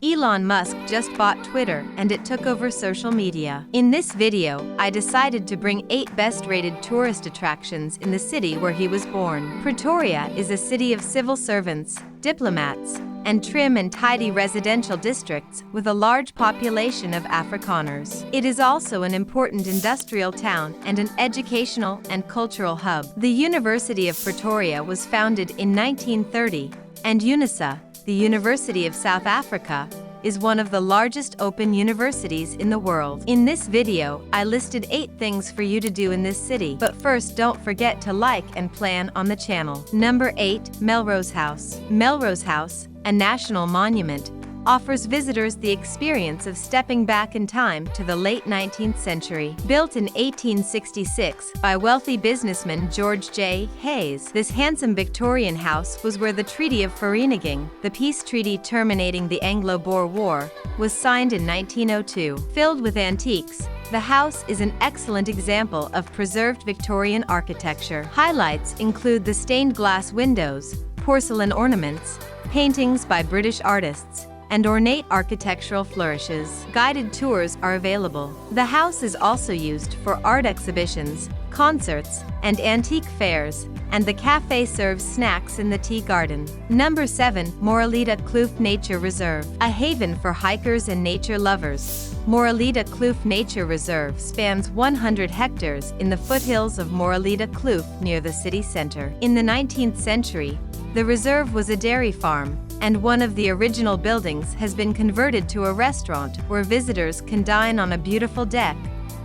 Elon Musk just bought Twitter and it took over social media. In this video, I decided to bring 8 best-rated tourist attractions in the city where he was born. Pretoria is a city of civil servants, diplomats, and trim and tidy residential districts with a large population of Afrikaners. It is also an important industrial town and an educational and cultural hub. The University of Pretoria was founded in 1930, and UNISA, the University of South Africa, is one of the largest open universities in the world. In this video, I listed 8 things for you to do in this city, but first don't forget to like and plan on the channel. Number 8. Melrose House. Melrose House, a national monument, offers visitors the experience of stepping back in time to the late 19th century. Built in 1866 by wealthy businessman George J. Hayes, this handsome Victorian house was where the Treaty of Vereeniging, the peace treaty terminating the Anglo-Boer War, was signed in 1902. Filled with antiques, the house is an excellent example of preserved Victorian architecture. Highlights include the stained glass windows, porcelain ornaments, paintings by British artists, and ornate architectural flourishes. Guided tours are available. The house is also used for art exhibitions, concerts, and antique fairs, and the cafe serves snacks in the tea garden. Number 7. Moralita Kloof Nature Reserve. A haven for hikers and nature lovers, Moralita Kloof Nature Reserve spans 100 hectares in the foothills of Moralita Kloof near the city center. In the 19th century, the reserve was a dairy farm, and one of the original buildings has been converted to a restaurant where visitors can dine on a beautiful deck,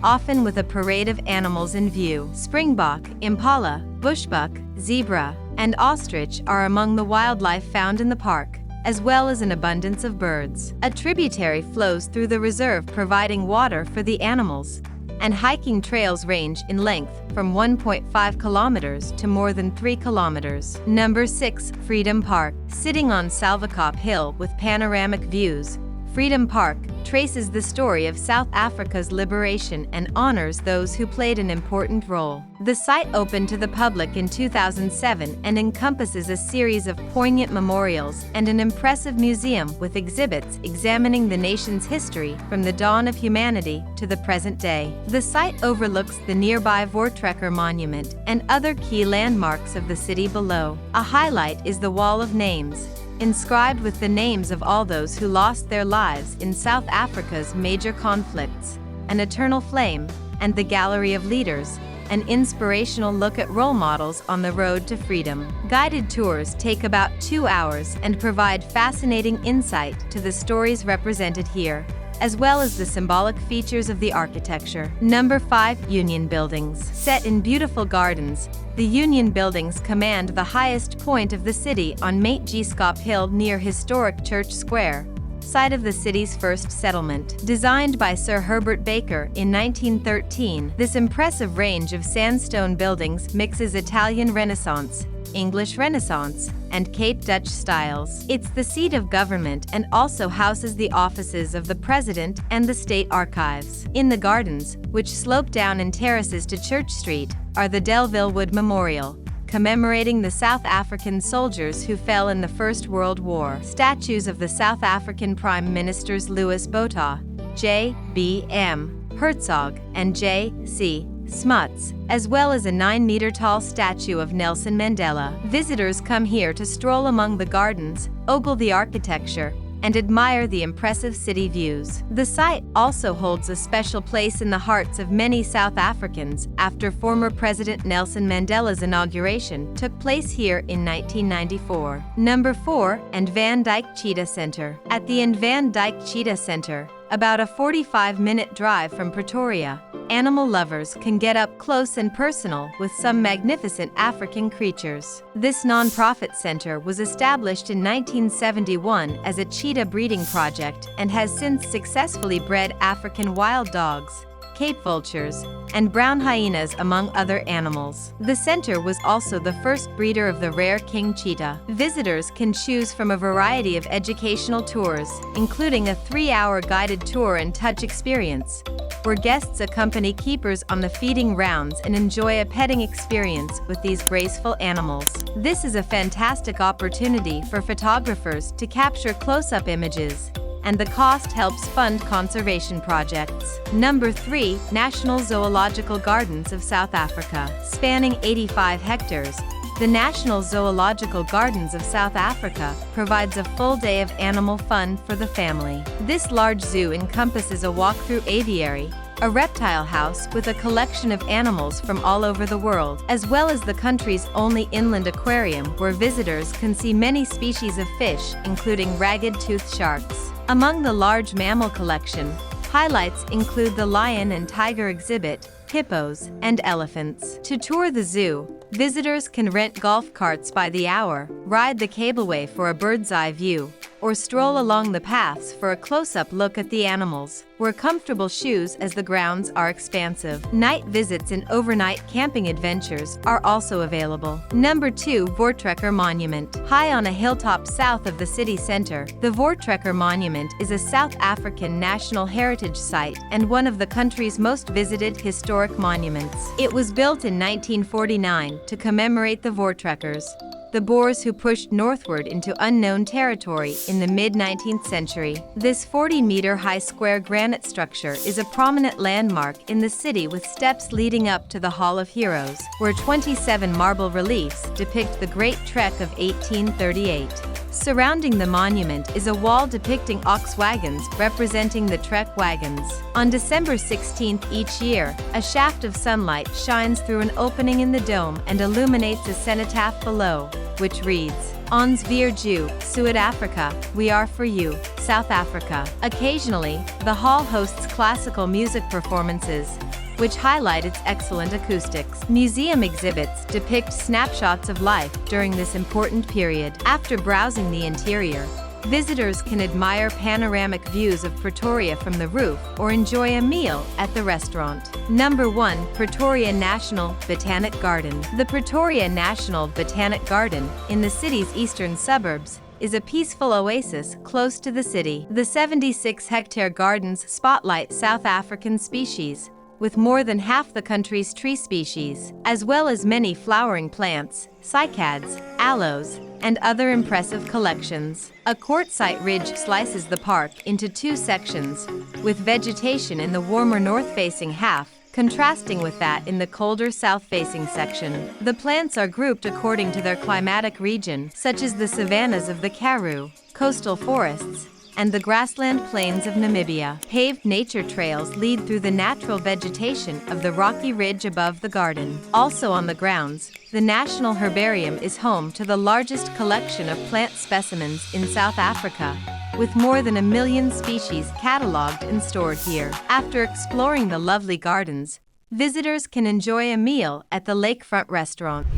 often with a parade of animals in view. Springbok, impala, bushbuck, zebra, and ostrich are among the wildlife found in the park, as well as an abundance of birds. A tributary flows through the reserve providing water for the animals, and hiking trails range in length from 1.5 kilometers to more than 3 kilometers. Number 6. Freedom Park. Sitting on Salvakop Hill with panoramic views, Freedom Park traces the story of South Africa's liberation and honors those who played an important role. The site opened to the public in 2007 and encompasses a series of poignant memorials and an impressive museum with exhibits examining the nation's history from the dawn of humanity to the present day. The site overlooks the nearby Vortrekker Monument and other key landmarks of the city below. A highlight is the Wall of Names, inscribed with the names of all those who lost their lives in South Africa's major conflicts, an eternal flame, and the Gallery of Leaders, an inspirational look at role models on the road to freedom. Guided tours take about 2 hours and provide fascinating insight to the stories represented here, as well as the symbolic features of the architecture. Number 5. Union Buildings. Set in beautiful gardens, the Union Buildings command the highest point of the city on Madikwe Hill near historic Church Square, site of the city's first settlement. Designed by Sir Herbert Baker in 1913, this impressive range of sandstone buildings mixes Italian Renaissance, English Renaissance, and Cape Dutch styles. It's the seat of government and also houses the offices of the President and the State Archives. In the gardens, which slope down in terraces to Church Street, are the Delville Wood Memorial, commemorating the South African soldiers who fell in the First World War. Statues of the South African Prime Ministers Louis Botha, J.B.M. Hertzog, and J.C. Smuts, as well as a 9-meter-tall statue of Nelson Mandela. Visitors come here to stroll among the gardens, ogle the architecture, and admire the impressive city views. The site also holds a special place in the hearts of many South Africans after former President Nelson Mandela's inauguration took place here in 1994. Number 4. And Van Dyke Cheetah Center. At the Van Dyke Cheetah Center, about a 45-minute drive from Pretoria, animal lovers can get up close and personal with some magnificent African creatures. This non-profit center was established in 1971 as a cheetah breeding project and has since successfully bred African wild dogs, Cape vultures, and brown hyenas among other animals. The center was also the first breeder of the rare king cheetah. Visitors can choose from a variety of educational tours, including a 3-hour guided tour and touch experience, where guests accompany keepers on the feeding rounds and enjoy a petting experience with these graceful animals. This is a fantastic opportunity for photographers to capture close-up images and the cost helps fund conservation projects. Number 3. National Zoological Gardens of South Africa. Spanning 85 hectares, the National Zoological Gardens of South Africa provides a full day of animal fun for the family. This large zoo encompasses a walk-through aviary, a reptile house with a collection of animals from all over the world, as well as the country's only inland aquarium where visitors can see many species of fish, including ragged-toothed sharks. Among the large mammal collection, highlights include the lion and tiger exhibit, hippos, and elephants. To tour the zoo, visitors can rent golf carts by the hour, ride the cableway for a bird's-eye view, or stroll along the paths for a close-up look at the animals. Wear comfortable shoes as the grounds are expansive. Night visits and overnight camping adventures are also available. Number 2. Vortrekker Monument. High on a hilltop south of the city center, the Vortrekker Monument is a South African national heritage site and one of the country's most visited historic monuments. It was built in 1949 to commemorate the Vortrekkers, the Boers who pushed northward into unknown territory in the mid-19th century. This 40-meter-high square granite structure is a prominent landmark in the city with steps leading up to the Hall of Heroes, where 27 marble reliefs depict the Great Trek of 1838. Surrounding the monument is a wall depicting ox wagons representing the trek wagons. On December 16th each year, a shaft of sunlight shines through an opening in the dome and illuminates a cenotaph below, which reads, Ons vir jou, Suid-Afrika, we are for you, South Africa. Occasionally, the hall hosts classical music performances, which highlight its excellent acoustics. Museum exhibits depict snapshots of life during this important period. After browsing the interior, visitors can admire panoramic views of Pretoria from the roof or enjoy a meal at the restaurant. Number 1. Pretoria National Botanic Garden. The Pretoria National Botanic Garden, in the city's eastern suburbs, is a peaceful oasis close to the city. The 76-hectare gardens spotlight South African species, with more than half the country's tree species, as well as many flowering plants, cycads, aloes, and other impressive collections. A quartzite ridge slices the park into 2 sections, with vegetation in the warmer north-facing half, contrasting with that in the colder south-facing section. The plants are grouped according to their climatic region, such as the savannas of the Karoo, coastal forests, and the grassland plains of Namibia. Paved nature trails lead through the natural vegetation of the rocky ridge above the garden. Also on the grounds, the National Herbarium is home to the largest collection of plant specimens in South Africa, with more than 1 million species catalogued and stored here. After exploring the lovely gardens, visitors can enjoy a meal at the lakefront restaurant.